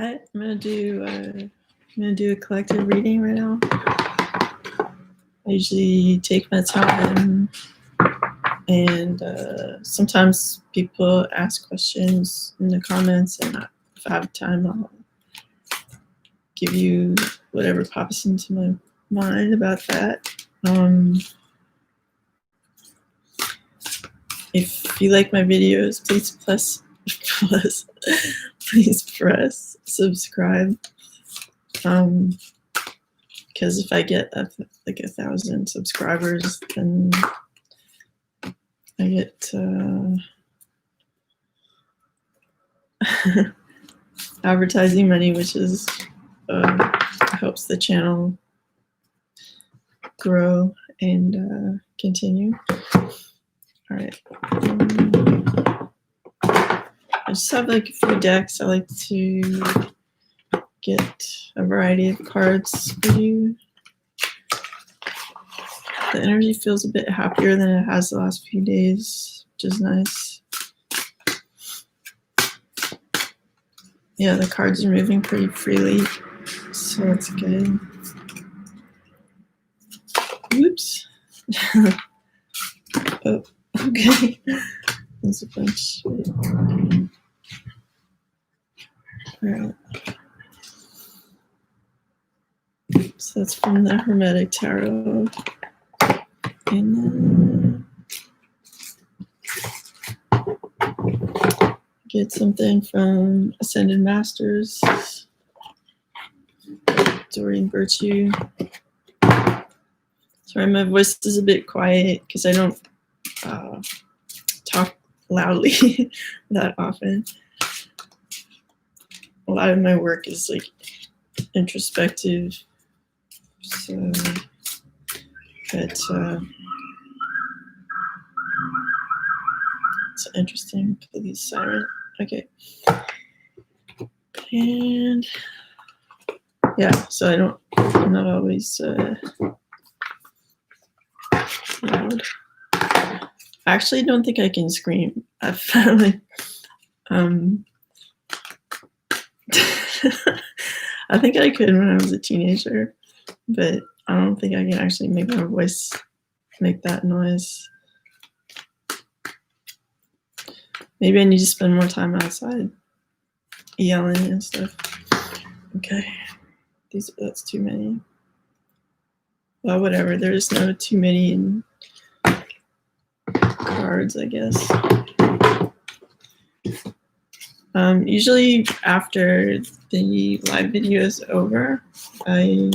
I'm gonna do a collective reading right now. I usually take my time, and sometimes people ask questions in the comments, and if I have time, I'll give you whatever pops into my mind about that. If you like my videos, please press subscribe. Because if I get like 1,000 subscribers, then I get advertising money, which is helps the channel grow and continue. All right. I just have like a few decks. I like to get a variety of cards for you. The energy feels a bit happier than it has the last few days, which is nice. Yeah, the cards are moving pretty freely, so that's good. Oops. Oh, okay. There's a bunch. All right. So that's from the Hermetic Tarot. And then get something from Ascended Masters, Doreen Virtue. Sorry, my voice is a bit quiet because I don't talk loudly that often. A lot of my work is like introspective, so it's interesting. Please siren. Okay, and yeah, so I'm not always loud. I actually don't think I can scream. I found like I think I could when I was a teenager, but I don't think I can actually make my voice make that noise. Maybe I need to spend more time outside yelling and stuff. Okay, that's too many. Well, whatever. There's no too many cards, I guess. Usually after the live video is over, I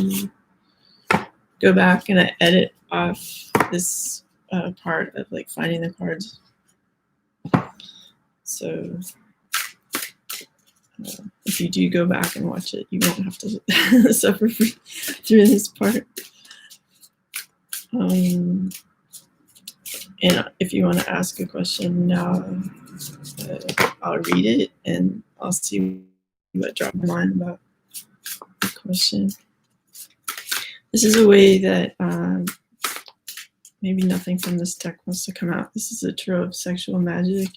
go back and I edit off this part of like finding the cards. So if you do go back and watch it, you won't have to suffer through this part. And if you want to ask a question now, I'll read it and I'll see what dropped my mind about the question. This is a way that maybe nothing from this deck wants to come out. This is a Tarot of Sexual Magic.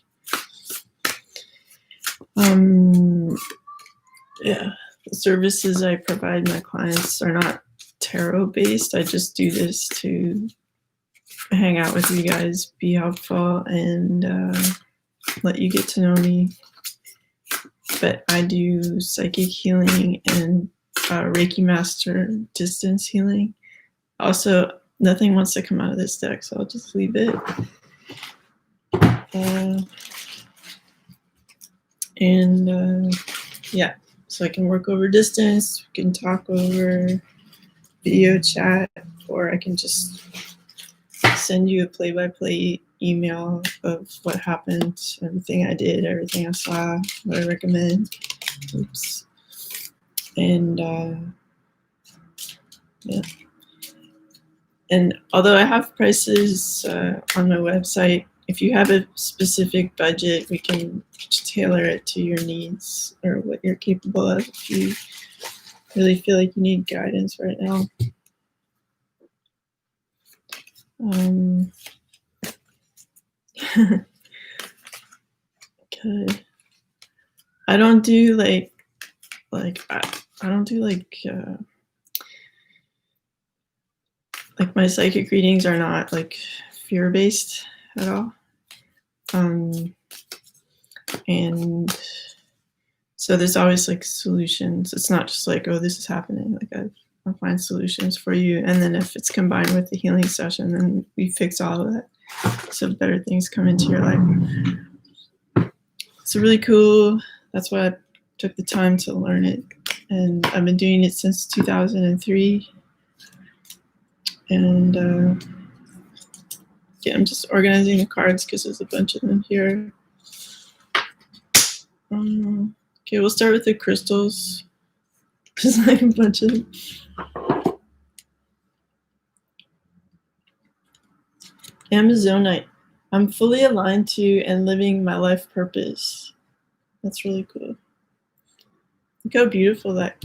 Yeah, the services I provide my clients are not tarot based. I just do this to hang out with you guys, be helpful, and let you get to know me. But I do psychic healing and Reiki Master distance healing. Also, nothing wants to come out of this deck, so I'll just leave it. Yeah, so I can work over distance, we can talk over video chat, or I can just send you a play-by-play email of what happened, everything I did, everything I saw, what I recommend. Oops. And yeah. And although I have prices on my website, if you have a specific budget, we can tailor it to your needs or what you're capable of if you really feel like you need guidance right now. Okay. I don't do like like I don't do like my psychic readings are not like fear-based at all. And so there's always like solutions. It's not just like, oh, this is happening. Like I'll find solutions for you. And then if it's combined with the healing session, then we fix all of that. So better things come into your life. It's really cool. That's why I took the time to learn it. And I've been doing it since 2003. And yeah, I'm just organizing the cards because there's a bunch of them here. Okay, we'll start with the crystals. There's like a bunch of them. Amazonite. I'm fully aligned to and living my life purpose. That's really cool. Look how beautiful that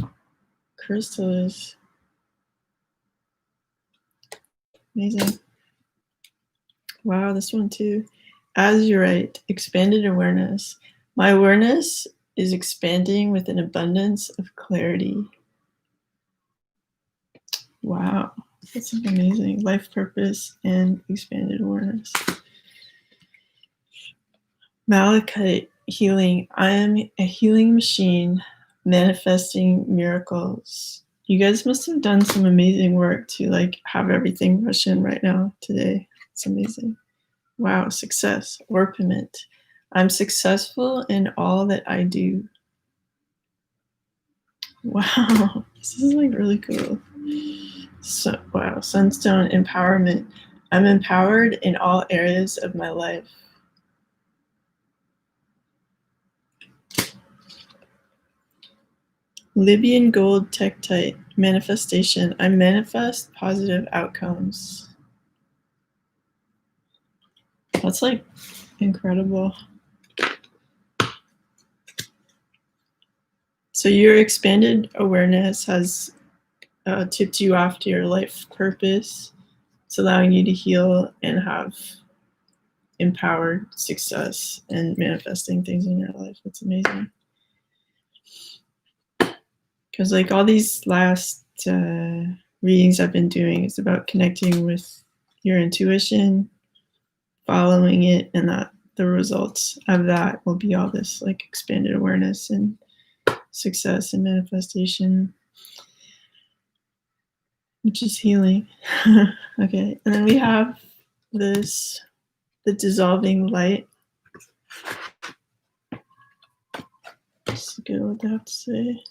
crystal is. Amazing. Wow, this one too. Azurite, expanded awareness. My awareness is expanding with an abundance of clarity. Wow, that's amazing. Life purpose and expanded awareness. Malachite, healing. I am a healing machine manifesting miracles. You guys must have done some amazing work to like have everything rush in right now today. It's amazing. Wow, success, orpiment. I'm successful in all that I do. Wow, this is like really cool. So, wow, sunstone, empowerment. I'm empowered in all areas of my life. Libyan gold tektite, manifestation. I manifest positive outcomes. That's like incredible. So your expanded awareness has tipped you off to your life purpose. It's allowing you to heal and have empowered success and manifesting things in your life. It's amazing. Because like all these last readings I've been doing is about connecting with your intuition, following it, and that the results of that will be all this like expanded awareness and success and manifestation, which is healing. Okay, and then we have this, the dissolving light. Let's look at what they have to say.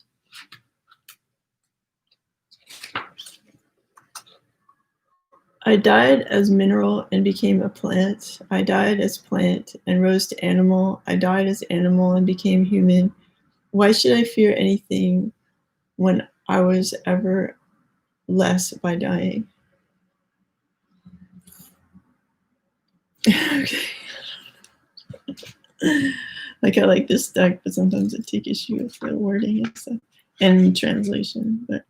I died as mineral and became a plant. I died as plant and rose to animal. I died as animal and became human. Why should I fear anything when I was ever less by dying? Okay. Like I like this deck, but sometimes I take issue with the wording and stuff and translation. But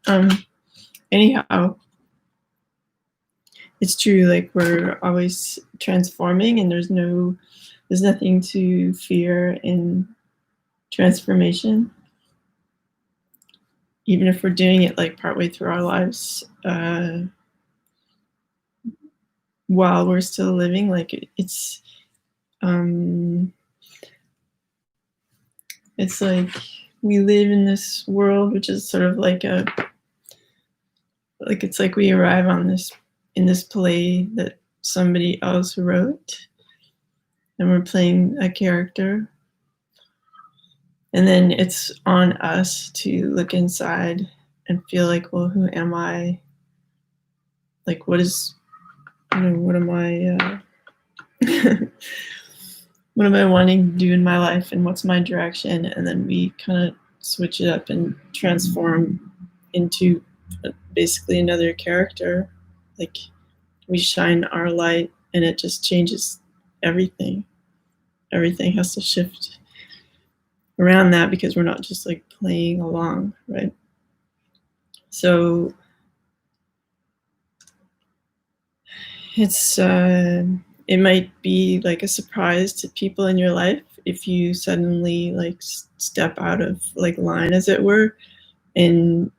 anyhow, it's true. Like we're always transforming, and there's nothing to fear in transformation. Even if we're doing it like partway through our lives, while we're still living, like it's like we live in this world, which is sort of like it's like we arrive in this play that somebody else wrote, and we're playing a character. And then it's on us to look inside and feel like, well, who am I? Like, what am I, what am I wanting to do in my life, and what's my direction? And then we kind of switch it up and transform into basically another character. Like we shine our light, and it just changes everything. Everything has to shift around that because we're not just like playing along, right? So it's it might be like a surprise to people in your life if you suddenly like step out of like line, as it were, and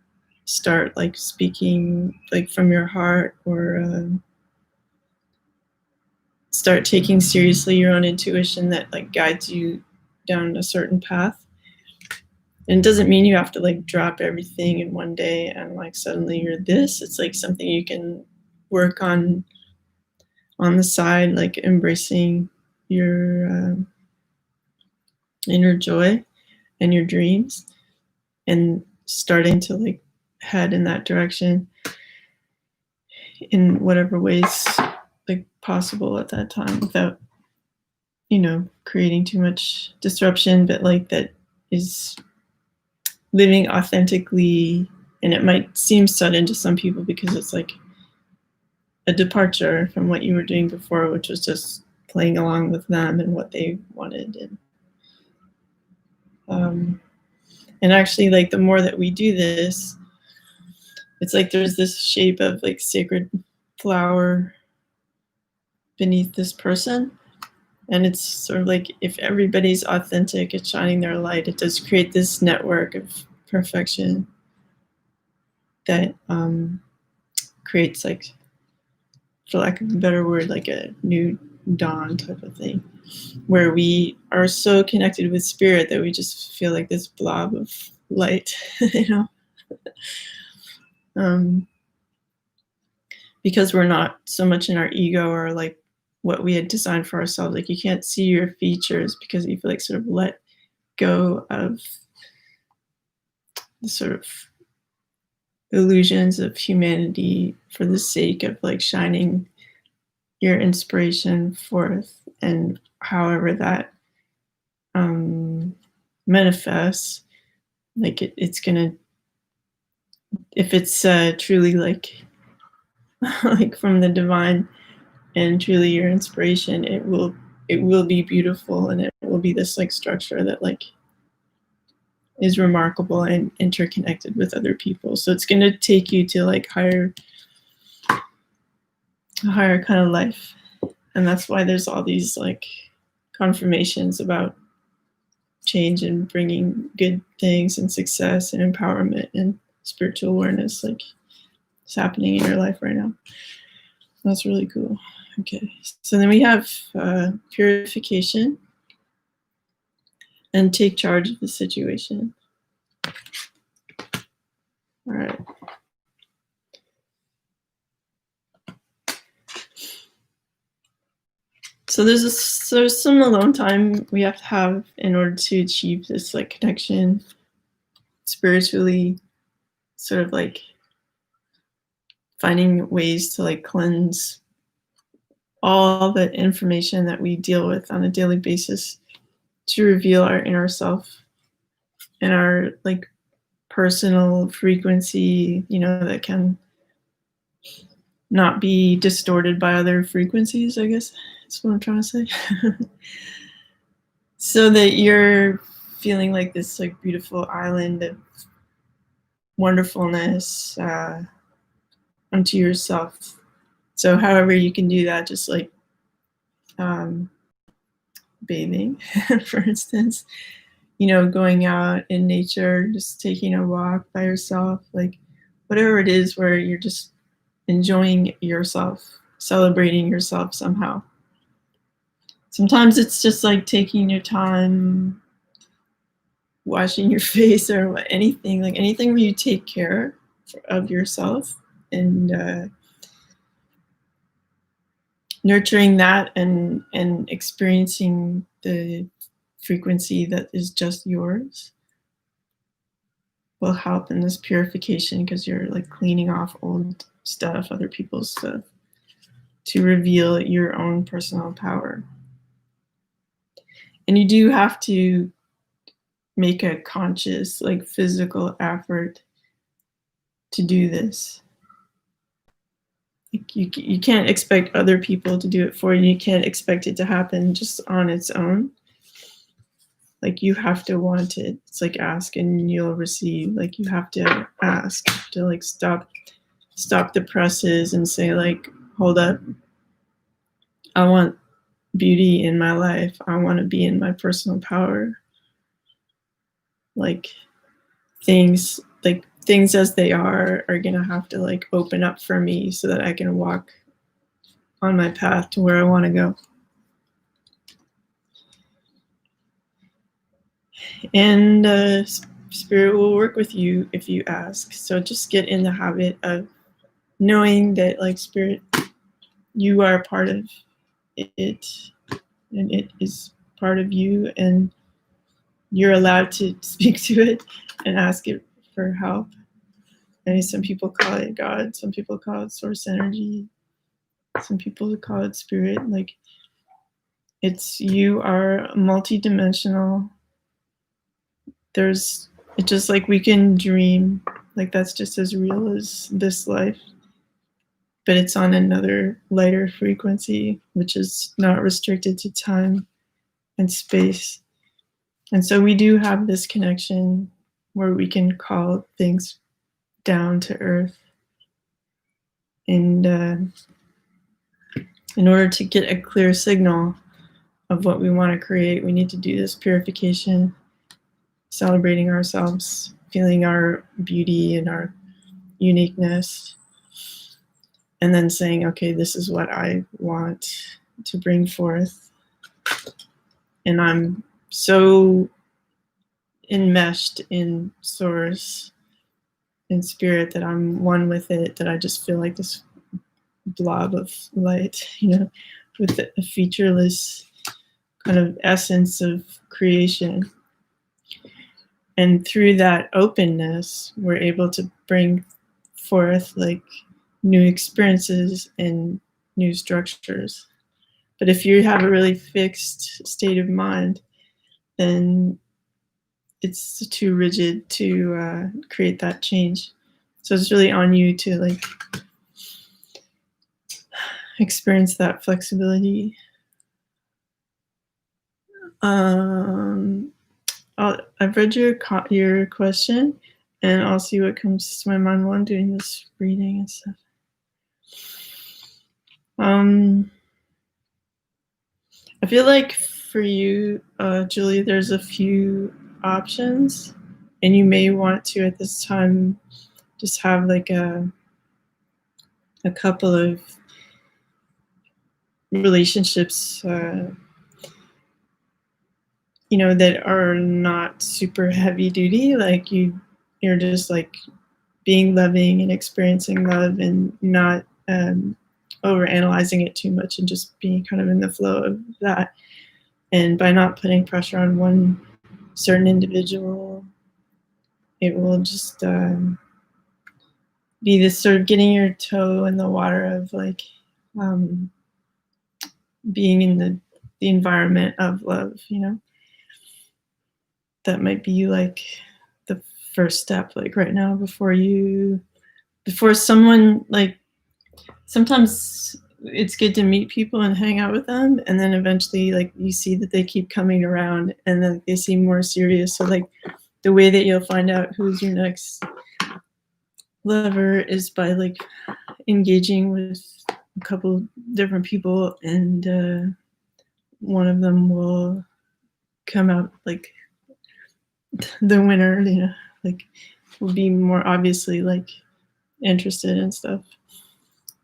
start like speaking like from your heart, or start taking seriously your own intuition that like guides you down a certain path. And it doesn't mean you have to like drop everything in one day and like suddenly you're this. It's like something you can work on the side, like embracing your inner joy and your dreams, and starting to like head in that direction in whatever ways like possible at that time, without, you know, creating too much disruption, but like that is living authentically. And it might seem sudden to some people because it's like a departure from what you were doing before, which was just playing along with them and what they wanted. And actually, like the more that we do this, it's like there's this shape of like sacred flower beneath this person. And it's sort of like if everybody's authentic at shining their light, it does create this network of perfection that creates, like, for lack of a better word, like a new dawn type of thing, where we are so connected with spirit that we just feel like this blob of light, you know, because we're not so much in our ego or like what we had designed for ourselves. Like you can't see your features because you feel like sort of let go of the sort of illusions of humanity for the sake of like shining your inspiration forth. And however that manifests, like it's gonna, if it's truly like like from the divine and truly your inspiration, it will be beautiful, and it will be this like structure that like is remarkable and interconnected with other people. So it's going to take you to like a higher kind of life. And that's why there's all these like confirmations about change and bringing good things and success and empowerment and spiritual awareness, like it's happening in your life right now. That's really cool. Okay, so then we have purification and take charge of the situation. All right. So there's some alone time we have to have in order to achieve this like connection spiritually, sort of like finding ways to like cleanse all the information that we deal with on a daily basis to reveal our inner self and our like personal frequency, you know, that can not be distorted by other frequencies, I guess that's what I'm trying to say. So that you're feeling like this like beautiful island of wonderfulness unto yourself. So however you can do that, just like bathing, for instance, you know, going out in nature, just taking a walk by yourself, like whatever it is where you're just enjoying yourself, celebrating yourself somehow. Sometimes it's just like taking your time, washing your face, or anything where you take care of yourself and nurturing that and experiencing the frequency that is just yours will help in this purification, because you're like cleaning off old stuff, other people's stuff, to reveal your own personal power. And you do have to make a conscious, like physical effort to do this. You can't expect other people to do it for you. You can't expect it to happen just on its own. Like you have to want it. It's like ask and you'll receive. Like you have to ask, to like stop the presses and say like, hold up, I want beauty in my life. I want to be in my personal power. Like things as they are gonna have to like open up for me so that I can walk on my path to where I want to go. And Spirit will work with you if you ask. So just get in the habit of knowing that, like, Spirit, you are part of it, and it is part of you, and you're allowed to speak to it and ask it for help. And some people call it God, some people call it source energy, some people call it spirit. Like, you are multidimensional. It's just like we can dream, like that's just as real as this life, but it's on another lighter frequency, which is not restricted to time and space. And so we do have this connection where we can call things down to earth. And in order to get a clear signal of what we want to create, we need to do this purification, celebrating ourselves, feeling our beauty and our uniqueness, and then saying, okay, this is what I want to bring forth. And I'm so enmeshed in source, in spirit, that I'm one with it, that I just feel like this blob of light, with a featureless kind of essence of creation. And through that openness, we're able to bring forth like new experiences and new structures. But if you have a really fixed state of mind, then it's too rigid to create that change. So it's really on you to like experience that flexibility. I've read your question, and I'll see what comes to my mind while I'm doing this reading and stuff. I feel like for you, Julie, there's a few options, and you may want to at this time just have like a couple of relationships, that are not super heavy duty. Like you're just like being loving and experiencing love, and not over analyzing it too much, and just being kind of in the flow of that. And by not putting pressure on one certain individual, it will just be this sort of getting your toe in the water of like being in the environment of love, that might be like the first step, like right now, before someone, like, sometimes it's good to meet people and hang out with them, and then eventually like you see that they keep coming around and then they seem more serious. So like the way that you'll find out who's your next lover is by like engaging with a couple different people, and one of them will come out like the winner, like will be more obviously like interested and stuff.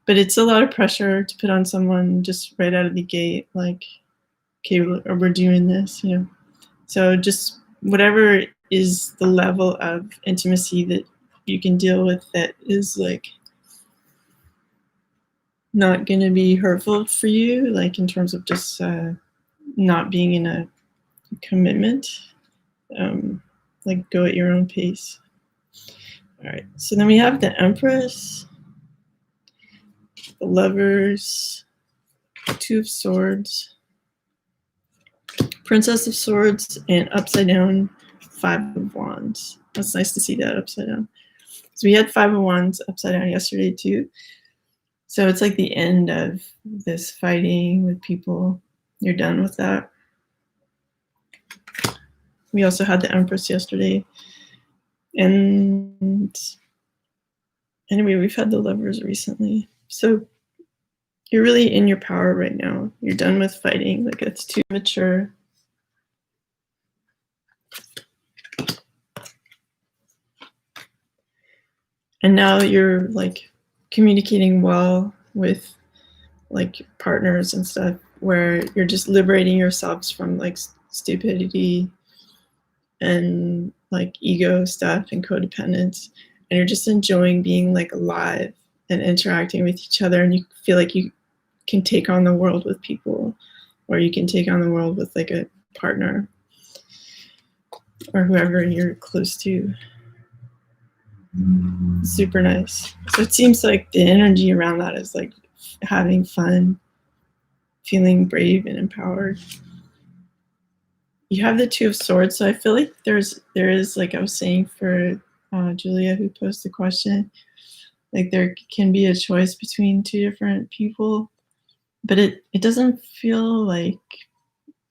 But it's a lot of pressure to put on someone just right out of the gate, like, okay, we're doing this, So just whatever is the level of intimacy that you can deal with, that is like not going to be hurtful for you, like in terms of just not being in a commitment, like go at your own pace. All right, so then we have the Empress, the Lovers, Two of Swords, Princess of Swords, and upside down Five of Wands. That's nice to see that upside down. So we had Five of Wands upside down yesterday too. So it's like the end of this fighting with people. You're done with that. We also had the Empress yesterday. And anyway, we've had the Lovers recently. So You're really in your power right now. You're done with fighting. Like, it's too mature. And now you're like communicating well with like partners and stuff, where you're just liberating yourselves from like stupidity and like ego stuff and codependence, and you're just enjoying being like alive and interacting with each other, and you feel like you can take on the world with people, or you can take on the world with like a partner or whoever you're close to. Super nice. So it seems like the energy around that is like having fun, feeling brave and empowered. You have the Two of Swords, so I feel like there is, like I was saying for Julia, who posed the question, like there can be a choice between two different people, but it doesn't feel like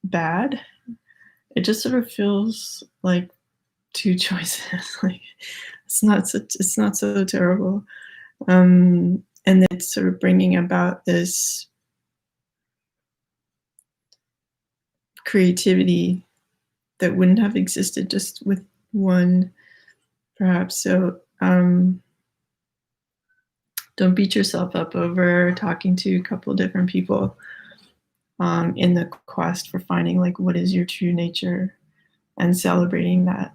bad. It just sort of feels like two choices. Like it's not so terrible, and it's sort of bringing about this creativity that wouldn't have existed just with one, perhaps. So don't beat yourself up over talking to a couple different people in the quest for finding like what is your true nature and celebrating that.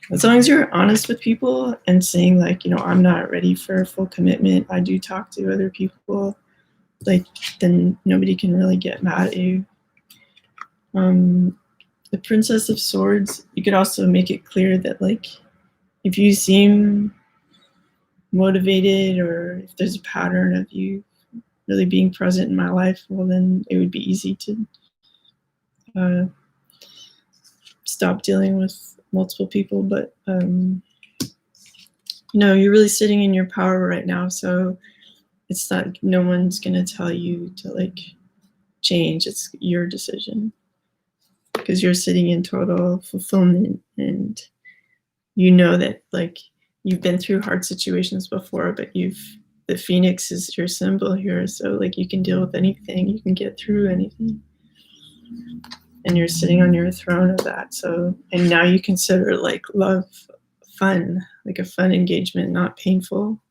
As long as you're honest with people and saying like, you know, I'm not ready for full commitment, I do talk to other people, like then nobody can really get mad at you. The Princess of Swords, you could also make it clear that like if you seem motivated, or if there's a pattern of you really being present in my life, well then it would be easy to stop dealing with multiple people. But you know, you're really sitting in your power right now, so it's not, no one's gonna tell you to like change. It's your decision, because you're sitting in total fulfillment, and you know that like you've been through hard situations before, but the phoenix is your symbol here, so like you can deal with anything, you can get through anything, and you're sitting on your throne of that. So, and now you consider like love fun, like a fun engagement, not painful.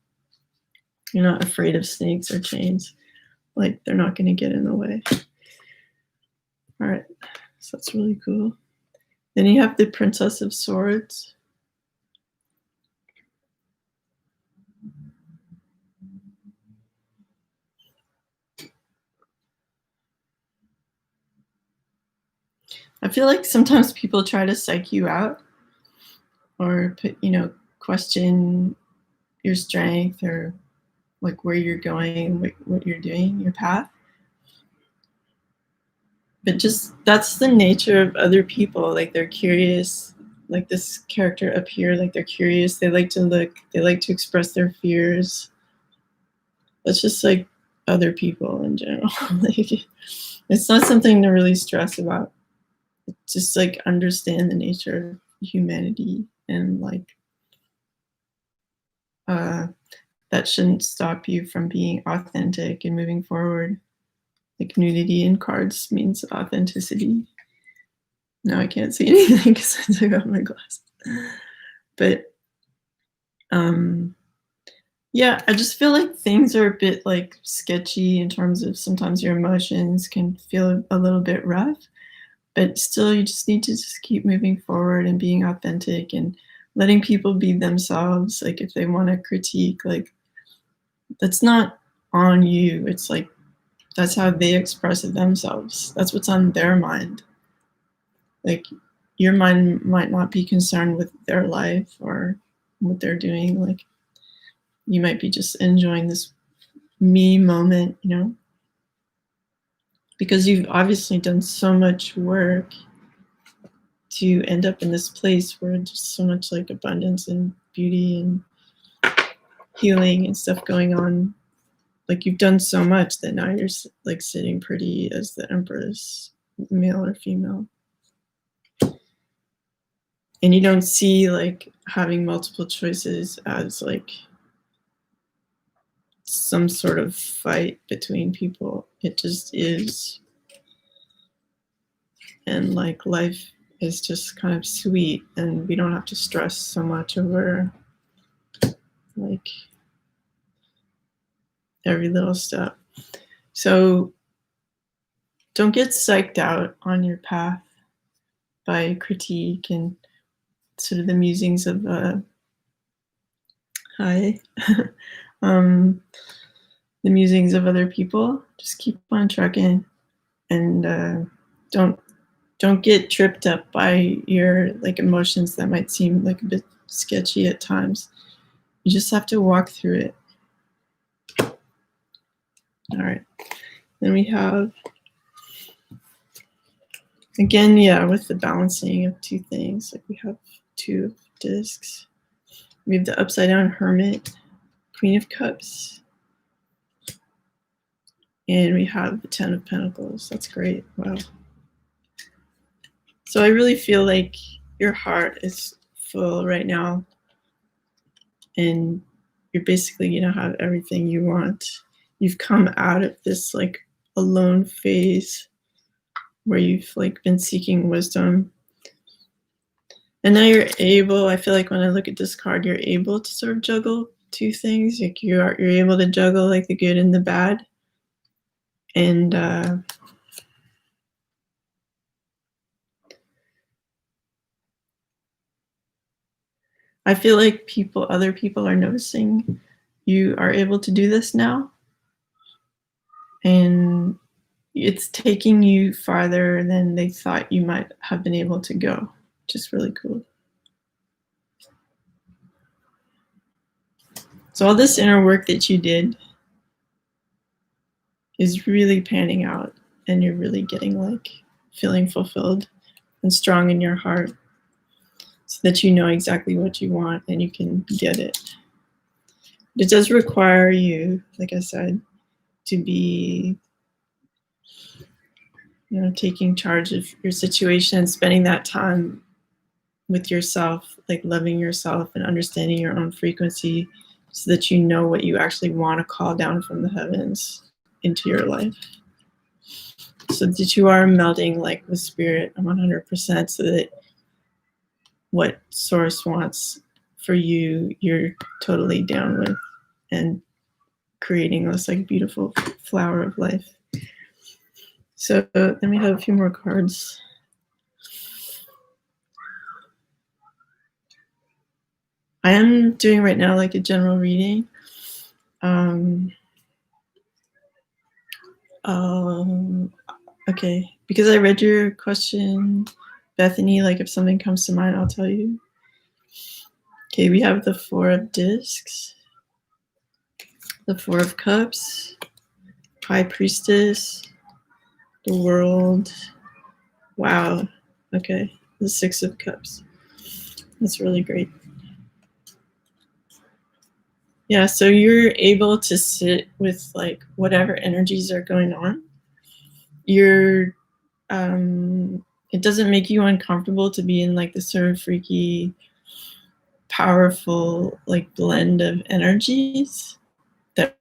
You're not afraid of snakes or chains, like they're not going to get in the way. All right, so that's really cool. Then you have the Princess of Swords. I feel like sometimes people try to psych you out, or put, you know, question your strength, or like where you're going, what you're doing, your path. But just that's the nature of other people. Like they're curious, like this character up here, like they're curious, they like to look, they like to express their fears. That's just like other people in general. Like it's not something to really stress about. Just like understand the nature of humanity, and like that shouldn't stop you from being authentic and moving forward. Like nudity in cards means authenticity. Now I can't see anything because I took off my glasses. But yeah, I just feel like things are a bit like sketchy in terms of sometimes your emotions can feel a little bit rough, but still you just need to just keep moving forward and being authentic and letting people be themselves. Like if they want to critique, like that's not on you. It's like that's how they express it themselves. That's what's on their mind. Like your mind might not be concerned with their life or what they're doing. Like you might be just enjoying this me moment, you know, because you've obviously done so much work to end up in this place where there's so much like abundance and beauty and healing and stuff going on. Like you've done so much that now you're like sitting pretty as the Empress, male or female. And you don't see like having multiple choices as like some sort of fight between people. It just is. And like life is just kind of sweet, and we don't have to stress so much over like every little step. So don't get psyched out on your path by critique and sort of the musings of the musings of other people. Just keep on trucking, and don't get tripped up by your like emotions that might seem like a bit sketchy at times. You just have to walk through it. All right. Then we have, again, yeah, with the balancing of two things, like we have 2 discs. We have the upside down Hermit, Queen of Cups, and we have the 10 of Pentacles. That's great. Wow. So I really feel like your heart is full right now, and you're basically gonna have everything you want. You've come out of this like alone phase where you've like been seeking wisdom, and now you're able, I feel like when I look at this card, you're able to sort of juggle 2 things. Like you're able to juggle like the good and the bad, and I feel like other people are noticing you are able to do this now, and it's taking you farther than they thought you might have been able to go, which is really cool. So all this inner work that you did is really panning out, and you're really getting like feeling fulfilled and strong in your heart, so that you know exactly what you want and you can get it. It does require you, like I said, to be, taking charge of your situation and spending that time with yourself, like loving yourself and understanding your own frequency, so that you know what you actually want to call down from the heavens into your life, so that you are melding like with spirit 100%, so that what source wants for you, you're totally down with, and creating this like beautiful flower of life. So then we have a few more cards. I am doing right now like a general reading. Okay, because I read your question, Bethany, like if something comes to mind, I'll tell you. Okay, we have the 4 of discs, the 4 of cups, High Priestess, the World. Wow. Okay, the 6 of cups. That's really great. Yeah, so you're able to sit with like whatever energies are going on. It doesn't make you uncomfortable to be in like the sort of freaky, powerful like blend of energies that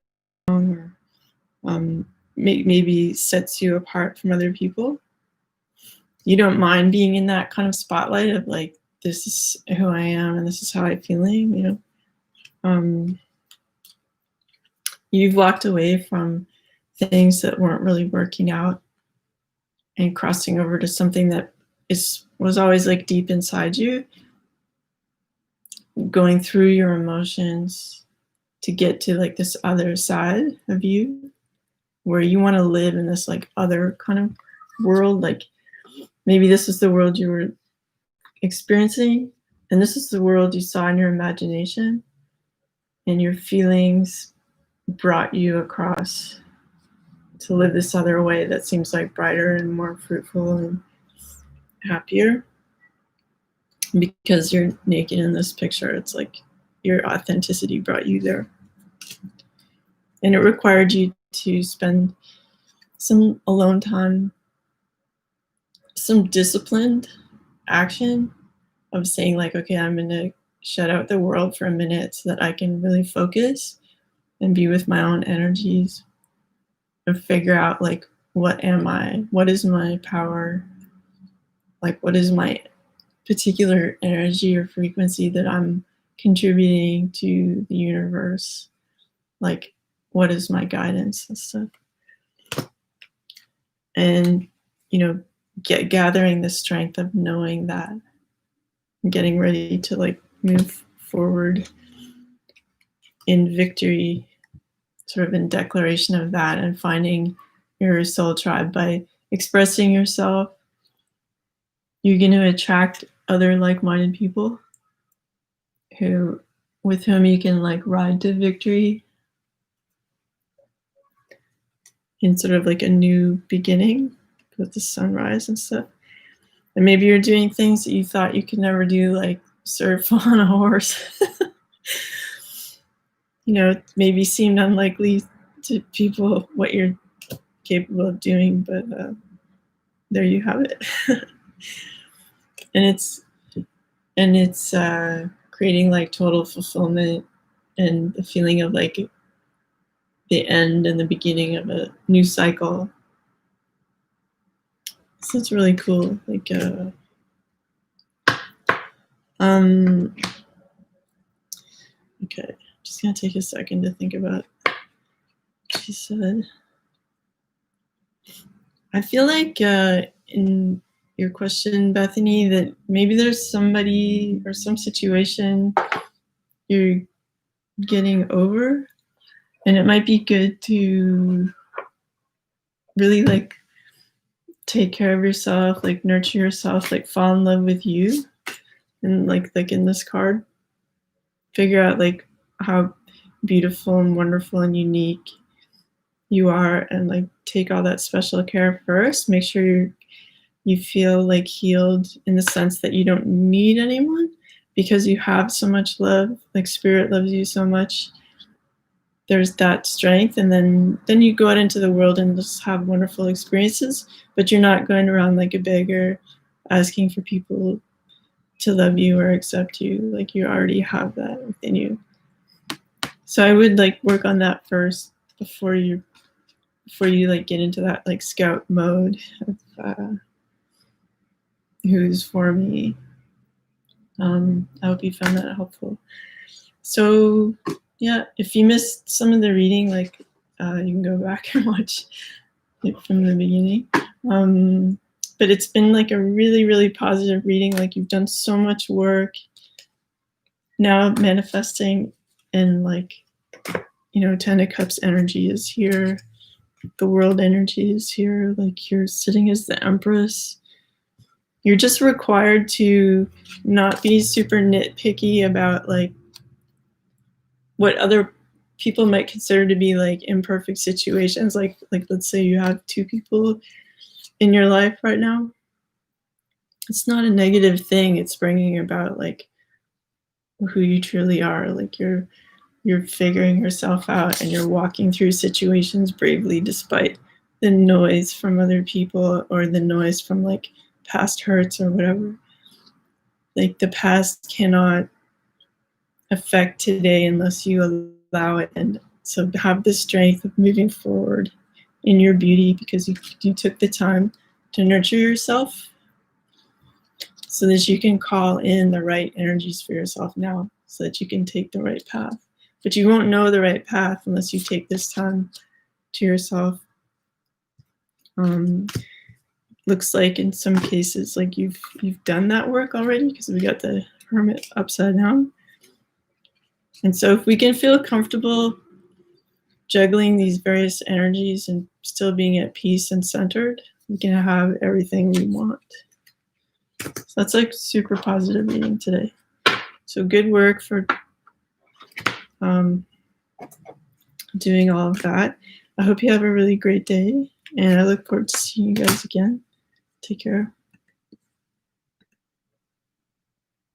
maybe sets you apart from other people. You don't mind being in that kind of spotlight of like, this is who I am and this is how I'm feeling, You've walked away from things that weren't really working out and crossing over to something that was always like deep inside you, going through your emotions to get to like this other side of you where you want to live in this like other kind of world. Like maybe this is the world you were experiencing, and this is the world you saw in your imagination, and your feelings brought you across to live this other way that seems like brighter and more fruitful and happier, because you're naked in this picture. It's like your authenticity brought you there, and it required you to spend some alone time, some disciplined action of saying like, okay, I'm going to shut out the world for a minute so that I can really focus and be with my own energies and figure out like, what am I? What is my power? Like, what is my particular energy or frequency that I'm contributing to the universe? Like, what is my guidance and stuff? And, gathering the strength of knowing that, and getting ready to like move forward in victory, sort of in declaration of that, and finding your soul tribe by expressing yourself. You're going to attract other like-minded people with whom you can like ride to victory in sort of like a new beginning with the sunrise and stuff. And maybe you're doing things that you thought you could never do, like surf on a horse. Maybe seemed unlikely to people what you're capable of doing, but there you have it. and it's creating like total fulfillment and the feeling of like the end and the beginning of a new cycle. So it's really cool. Like okay, just gonna take a second to think about what she said. I feel like in your question, Bethany, that maybe there's somebody or some situation you're getting over, and it might be good to really like take care of yourself, like nurture yourself, like fall in love with you. And like in this card, figure out like how beautiful and wonderful and unique you are, and like take all that special care first. Make sure you feel like healed in the sense that you don't need anyone, because you have so much love, like spirit loves you so much. There's that strength, and then you go out into the world and just have wonderful experiences, but you're not going around like a beggar asking for people to love you or accept you. Like, you already have that within you. So I would like work on that first before you like get into that like scout mode of who's for me. I hope you found that helpful. So yeah, if you missed some of the reading, like you can go back and watch it from the beginning. But it's been like a really, really positive reading. Like, you've done so much work now manifesting, and like, 10 of Cups energy is here. The world energy is here. Like, you're sitting as the Empress. You're just required to not be super nitpicky about like what other people might consider to be like imperfect situations. Like let's say you have 2 people in your life right now. It's not a negative thing. It's bringing about like who you truly are. Like, you're figuring yourself out, and you're walking through situations bravely despite the noise from other people, or the noise from like past hurts or whatever. Like, the past cannot affect today unless you allow it. And so have the strength of moving forward in your beauty, because you took the time to nurture yourself, so that you can call in the right energies for yourself now, so that you can take the right path. But you won't know the right path unless you take this time to yourself. Looks like in some cases like you've done that work already, because we got the Hermit upside down. And so if we can feel comfortable juggling these various energies and still being at peace and centered, we can have everything we want. So that's like super positive reading today. So good work for doing all of that. I hope you have a really great day, and I look forward to seeing you guys again. Take care.